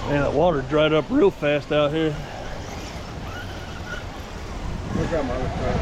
Man, that water dried up real fast out here. Look at my other truck.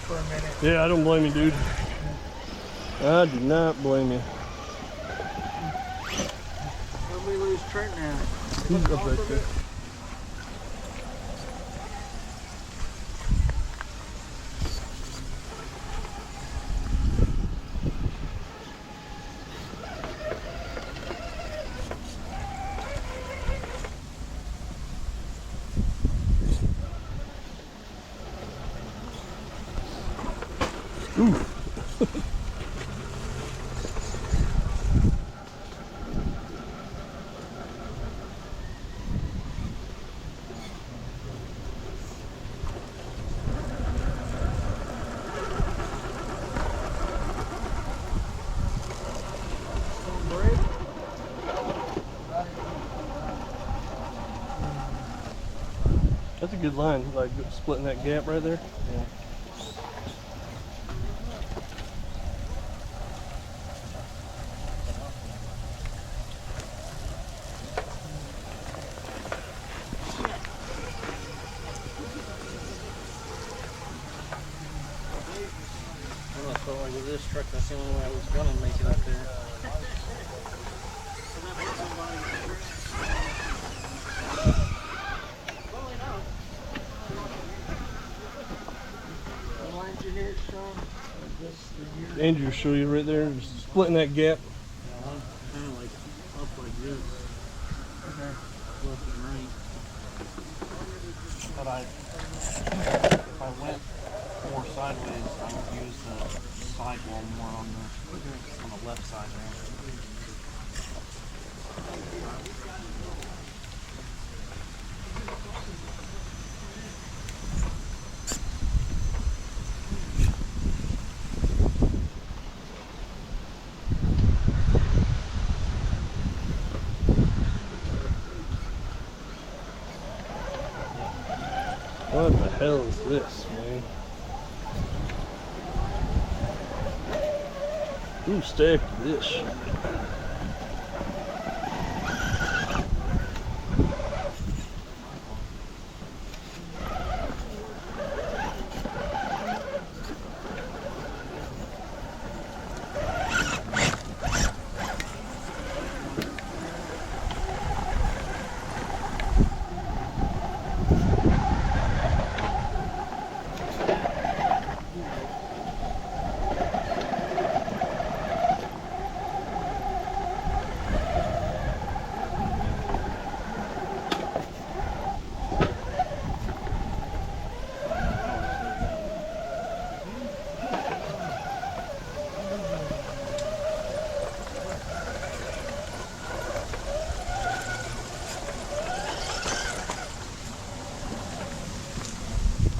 For a minute. Yeah, I don't blame you, dude. I do not blame you. Where'd we lose Trent now? He's up right there. Ooh. That's a good line, like splitting that gap right there. Yeah. I felt like with this truck, that's the only way I was gonna make it up there. What line did you hit, Sean? Andrew will show you right there, just splitting that gap. Yeah, one kind of like up like this. Okay. Left and right. But if I went more sideways, I would use the sidewall more on the left side there. What the hell is this, man? Who stacked this shit?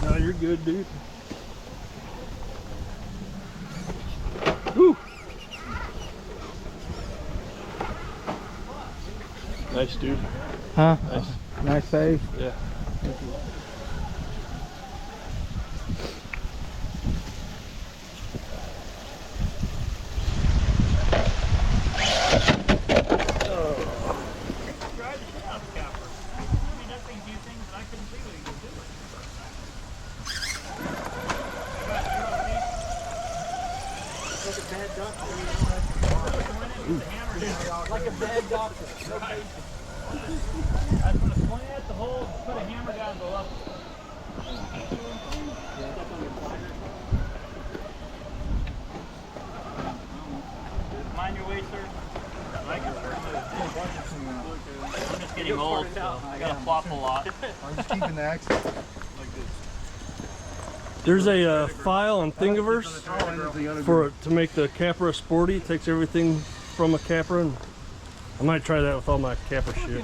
No, you're good, dude. Woo! Nice, dude. Huh? Nice. Nice save. Yeah. Like a bad doctor. I put a point at the hole, put a hammer down and go up. Mind your way, sir. I can I'm just getting old, so I gotta flop a lot. I'm just keeping the accent. There's a file on Thingiverse to make the Capra sporty. It takes everything from a Capra, and I might try that with all my Capra shit.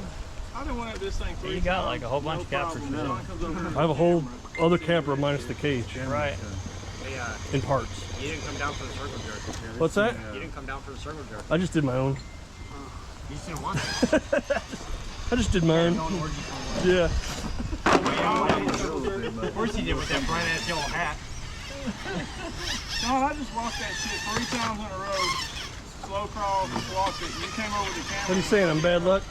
I've been wanting this thing. You got like a whole bunch of Capras. I have a whole other Capra minus the cage. Right. Hey, in parts. you didn't come down for the circle jerk. What's that? You didn't come down for the circle jerk. I just did my own. You just didn't want it. I just did my own. Going orgy Yeah. Of course he did with that bright ass yellow hat. No, I just walked that shit 3 times in a row. Slow crawl, just walked it. You came over the What are camera, you saying? I'm bad luck?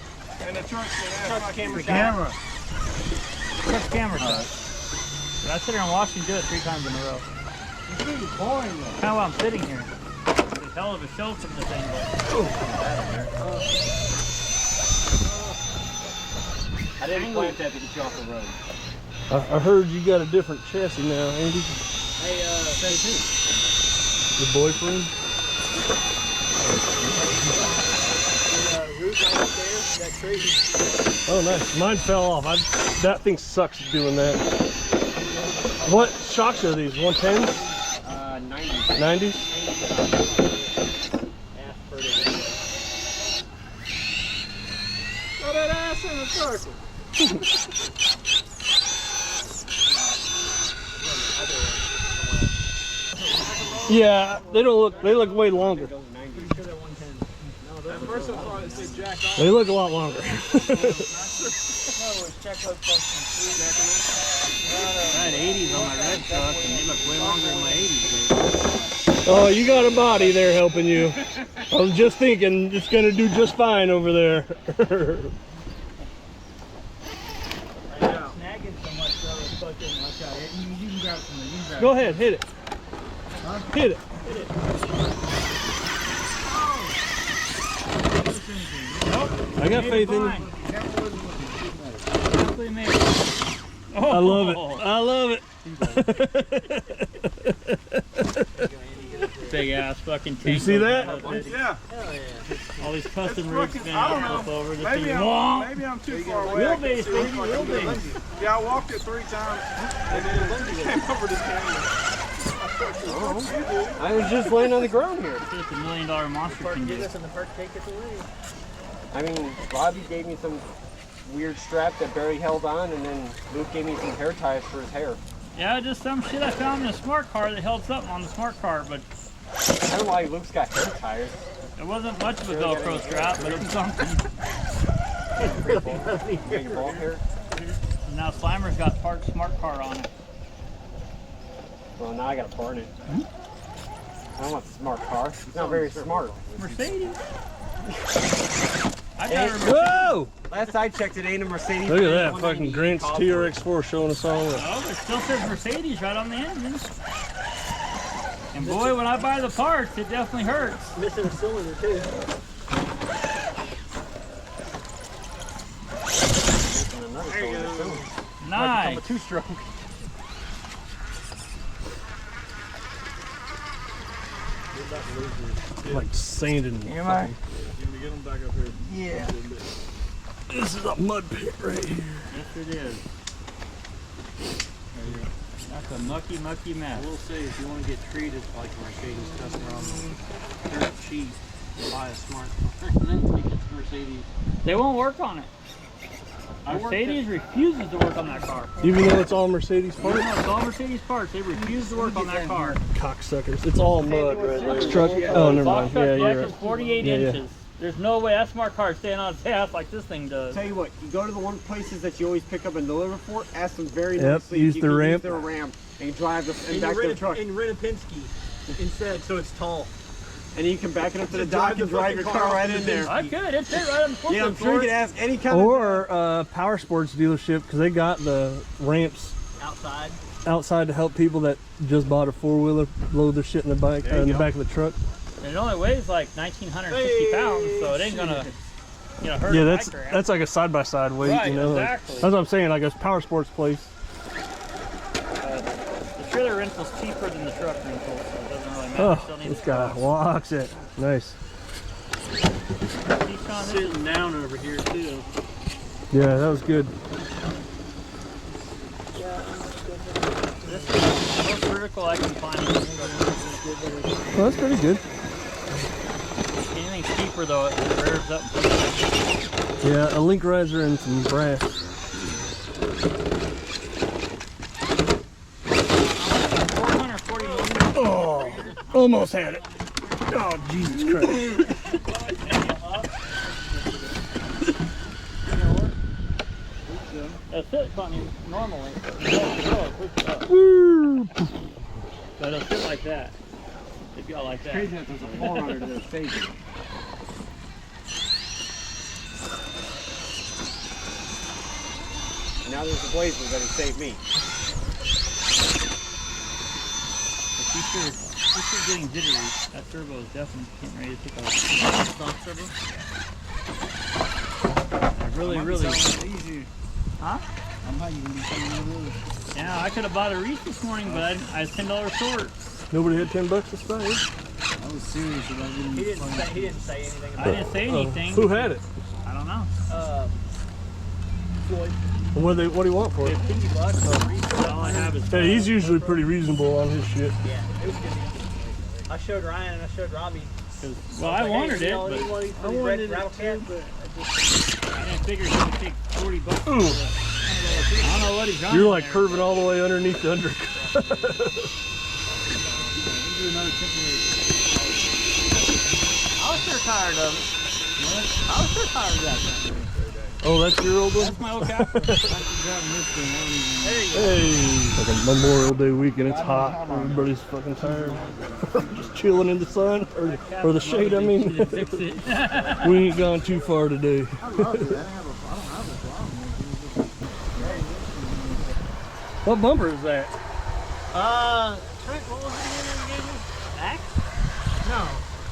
and the truck said, "That's my camera." Camera. What's the camera shot? But I sit here and watch you do it 3 times in a row. It's really boring though. Kind of why I'm sitting here. It's a hell of a show from this angle. I didn't plant that to get you off the road. I heard you got a different chassis now, Andy. Hey, say too. Your boyfriend? Oh, nice. Mine fell off. That thing sucks doing that. What shocks are these? 110s? 90. 90s? Throw that ass in a circle. Yeah, they don't look. They look way longer. At first I thought it said jack off. They look a lot longer. I had 80s on my red truck and they look way longer than my 80s. Oh, you got a body there helping you. I was just thinking it's gonna do just fine over there. Snagging so much though, it's fucking watch out. You can grab some. You can grab Go ahead, hit it. Hit it. I got faith in you. I love it. I love it. Big ass fucking tank. You see that? Yeah. All these custom It's rigs fucking- spinning I don't up know. over the Maybe thing. I'm too far away. I can't Wheelbase, see baby, if I can do it. wheelbase. Yeah, I walked it 3 times, and then it came over the camera. I was just laying on the ground here. It's just $1 million monster can do. I mean, Bobby gave me some weird strap that barely held on, and then Luke gave me some hair ties for his hair. Yeah, just some shit I found in a smart car that held something on the smart car, but I don't know why Luke's got hair ties. it wasn't much of a Velcro strap, but it was something. You got your ball hair? And now Slimer's got part smart car on it. Well, now I gotta burn it. I don't want a smart car. It's not very smart. Mercedes. I gotta remember. Whoa! Last I checked, it ain't a Mercedes. Look at that fucking Grant's TRX4 showing us all that. Oh, it still says Mercedes right on the engine. And boy, when I buy the parts, it definitely hurts. Missing a cylinder too. Nice. A 2-stroke. Like sanding. Am I? Get them back up here. Yeah. This is a mud pit right here. Yes, it is. That's a mucky I mess. will say, if you want to get treated like a Mercedes customer on the dirt cheap, buy a smart car and then take it to Mercedes. They won't work on it. Mercedes refuses to work on that car. Even though it's all Mercedes Even parts? though it's all Mercedes parts, they refuse to work on that car. Cocksuckers. It's all mud right there. Truck. Oh, never Box mind. truck Yeah, deck you're is right. 48 Yeah, yeah. inches. There's no way that smart car is staying on its ass like this thing does. Tell you what, you go to the one places that you always pick up and deliver for, ask them very Yep, nicely use if the you can ramp. use their ramp and drive the, and back to the truck. And rent a Penske instead, so it's tall. And you can back it up to the Just dock drive and the drive your fucking car car right off in the there. I could. It's it right on the forklift Yeah, I'm sure you floor. can ask any kind of... Or Power Sports dealership, because they got the ramps Outside. outside to help people that just bought a 4-wheeler load their shit in the bike There you in the go. back of the truck. And it only weighs like 1,960 pounds, so it ain't gonna, hurt Yeah, a that's biker. that's like a side-by-side weight, Right, you know. like- exactly. that's what I'm saying. Like a Power Sports place. The trailer rental's cheaper than the truck rental, so it doesn't really matter. Oh, Still need this the guy truck. walks it. Nice. See, Sean, this is- Sitting down over here too. Yeah, that was good. this is the most vertical I can find in this truck. Well, that's pretty good. Anything steeper though, it revs up. Yeah, a link riser and some brass. 440 millimeters. Oh, almost had it. Oh, Jesus Christ. A sit bunny normally. But it'll sit like that. If y'all like that. Crazy that there's a forerunner to this stage. Now there's the blazers that have saved me. But she's getting jittery. That turbo is definitely getting ready to take off. Stock turbo. Really. Easy. Huh? I'm not even gonna be coming over. Yeah, I could have bought a Reese this morning, but I was $10 short. Nobody had $10 to spend. I was serious about getting He didn't say anything I about didn't say anything. Who had it? I don't know. Floyd. And what do you want for it? $50. All I have is. Hey, he's usually pretty reasonable on his shit. Yeah, it was good. I showed Ryan and I showed Robbie. Well, I wanted it, I but wanted it too, but I didn't figure he would take $40 for it. I don't know what he's running. You're like there. curving all the way underneath the undercut. I was sure tired of it. I was sure tired of that thing. Oh, that's your old one? That's my old capper. There you go. Hey, like a Memorial Day weekend. It's hot. Everybody's fucking tired. Just chilling in the sun or the shade. I mean, Fix it. we ain't gone too far today. I love it. I don't have a problem. What bumper is that? Trent, what was it again? Axe? No.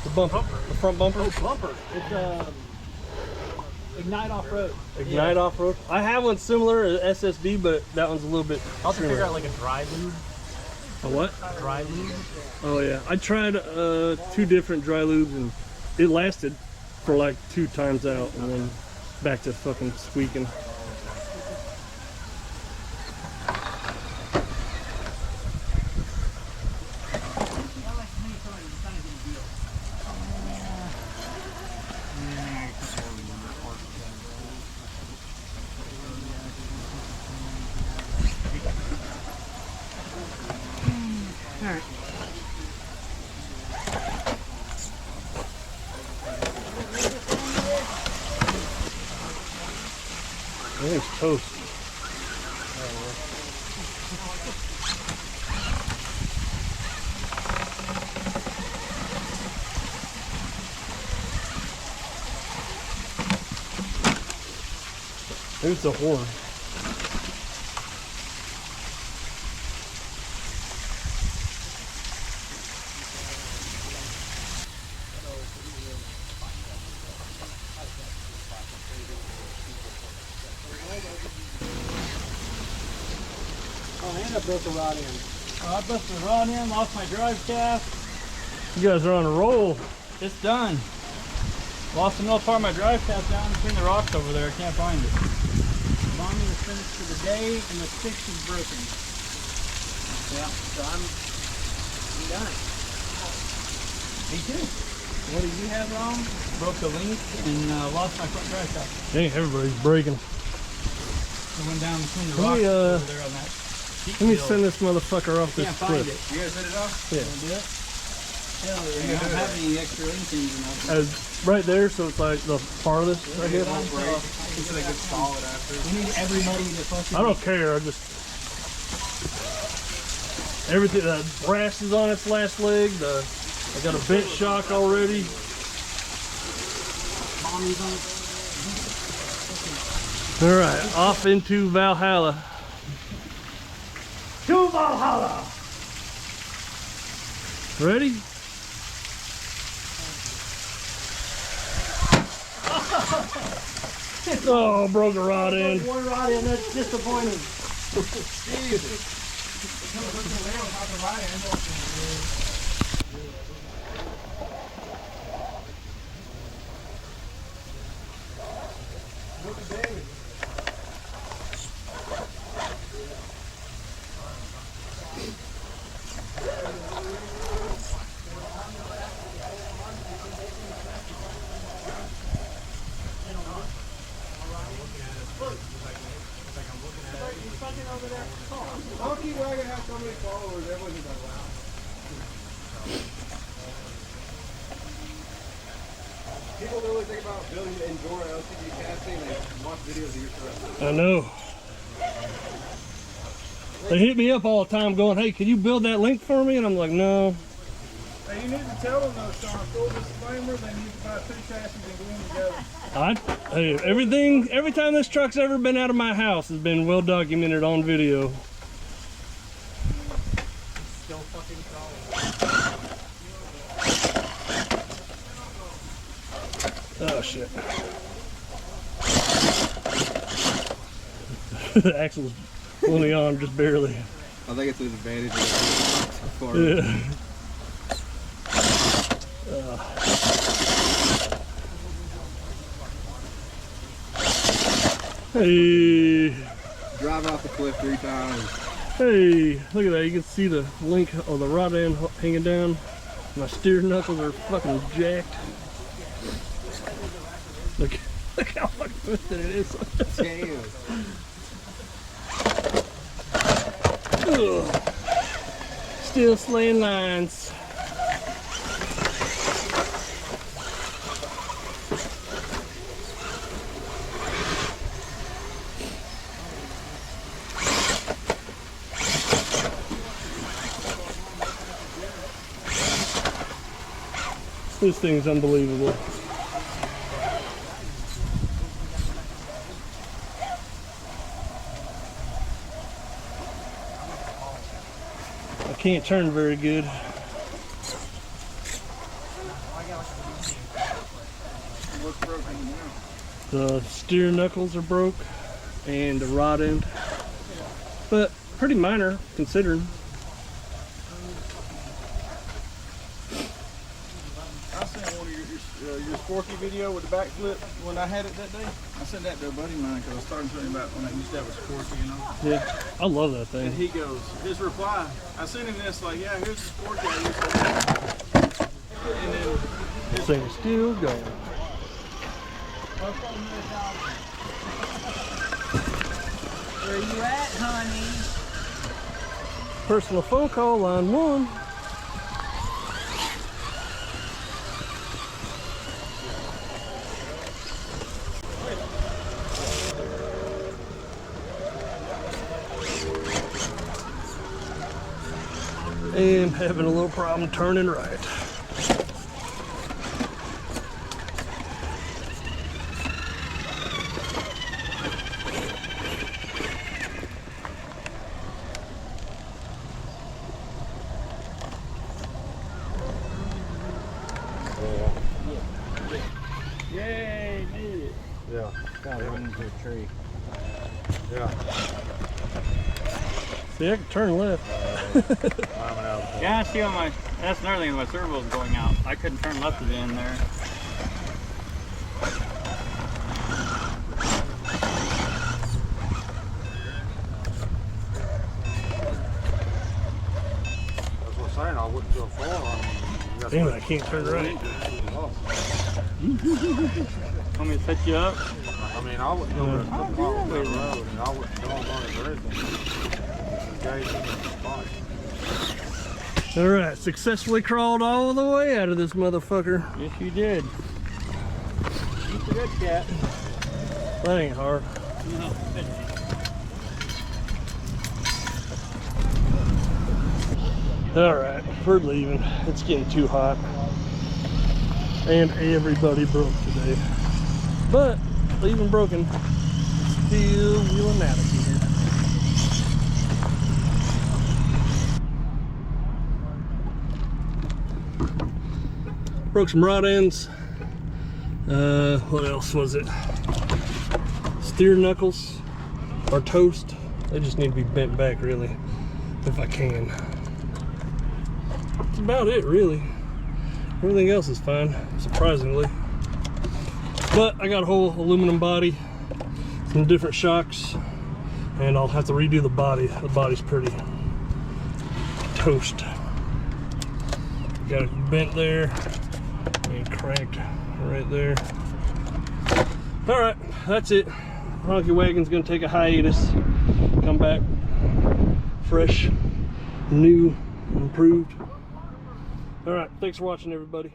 The bumper. The front bumper. Oh, bumper. It's Ignite Off-Road. Ignite off-road. I have one similar, SSB, but that one's a little bit. I'll have to figure out like a dry lube. A what? Dry lube. Oh yeah, I tried 2 different dry lubes and it lasted for like 2 times out, and then back to fucking squeaking. I think it's toast. Maybe it's a horn. Oh, and I broke the rod in. I busted the rod in, lost my drive shaft. You guys are on a roll. It's done. Lost the middle part of my drive shaft down between the rocks over there. I can't find it. Bombing is finished for the day, and the stick is broken. Yeah, so I'm done. Me too. What did you have wrong? Broke the link and lost my front drive shaft. Dang, everybody's breaking. I went down between the Let rocks me, over there on that. Let me send this motherfucker off this Can't find cliff. it. You guys set it off? Yeah. Wanna do it? Hell yeah. I don't have any extra link pins and all. Right there, so it's like the farthest, I guess. It's like it's solid after. We need everybody to fucking. I don't care. I just everything. The brass is on its last leg. I got a bent shock already. All right, off into Valhalla. To Valhalla. Ready? Oh, broke a rod in. One rod in, that's disappointing. Honky Wagon has so many followers, everyone's like, wow. People really think about building enduro LCD casting and watch videos of your truck. I know. They hit me up all the time going, hey, can you build that link for me? And I'm like, no. Hey, you need to tell them though, Sean, full disclaimer, they need to buy 2 chassis and glue them together. Hey, every time this truck's ever been out of my house has been well documented on video. Still fucking crawling. Oh shit. The axle's only on just barely. I think it's an advantage of that. Yeah. Hey, Driving off the cliff 3 times. hey, look at that. You can see the link of the rod end hanging down. My steer knuckles are fucking jacked. Look how fucking twisted it is. Damn. Ugh. Still slaying lines. This thing's unbelievable. I can't turn very good. What's broken now? The steer knuckles are broke and the rod end, but pretty minor considering. I sent one of your Sporky video with the backflip when I had it that day. I sent that to a buddy of mine because I was starting to tell him about when I used to have a Sporky, you know. Yeah, I love that thing. And he goes, his reply, I sent him this like, yeah, here's the Sporky I used to have. And then This thing's still going. Where you at, honey? Personal phone call line 1. And having a little problem turning right. Yay, made it. Yeah. Got run into a tree. Yeah. See, I can turn left. Climbing out. Yeah, see on my, that's another thing, my servo's going out. I couldn't turn left at the end there. That's what I'm saying. I wouldn't go far. Damn it, I can't turn right. Want me to set you up? I mean, I wouldn't go to the road, and I wouldn't go on it or anything. Engage in the fight. All right, successfully crawled all the way out of this motherfucker. Yes, you did. He's a good cat. That ain't hard. No. All right, we're leaving. It's getting too hot. And everybody broke today. But, even broken, still wheeling out of here. Broke some rod ends. What else was it? Steer knuckles are toast. They just need to be bent back, really, if I can. That's about it, really. Everything else is fine, surprisingly. But I got a whole aluminum body, some different shocks, and I'll have to redo the body. The body's pretty toast. Got it bent there and cranked right there. All right, that's it. Honky Wagon's gonna take a hiatus, come back fresh, new, improved. All right, thanks for watching, everybody.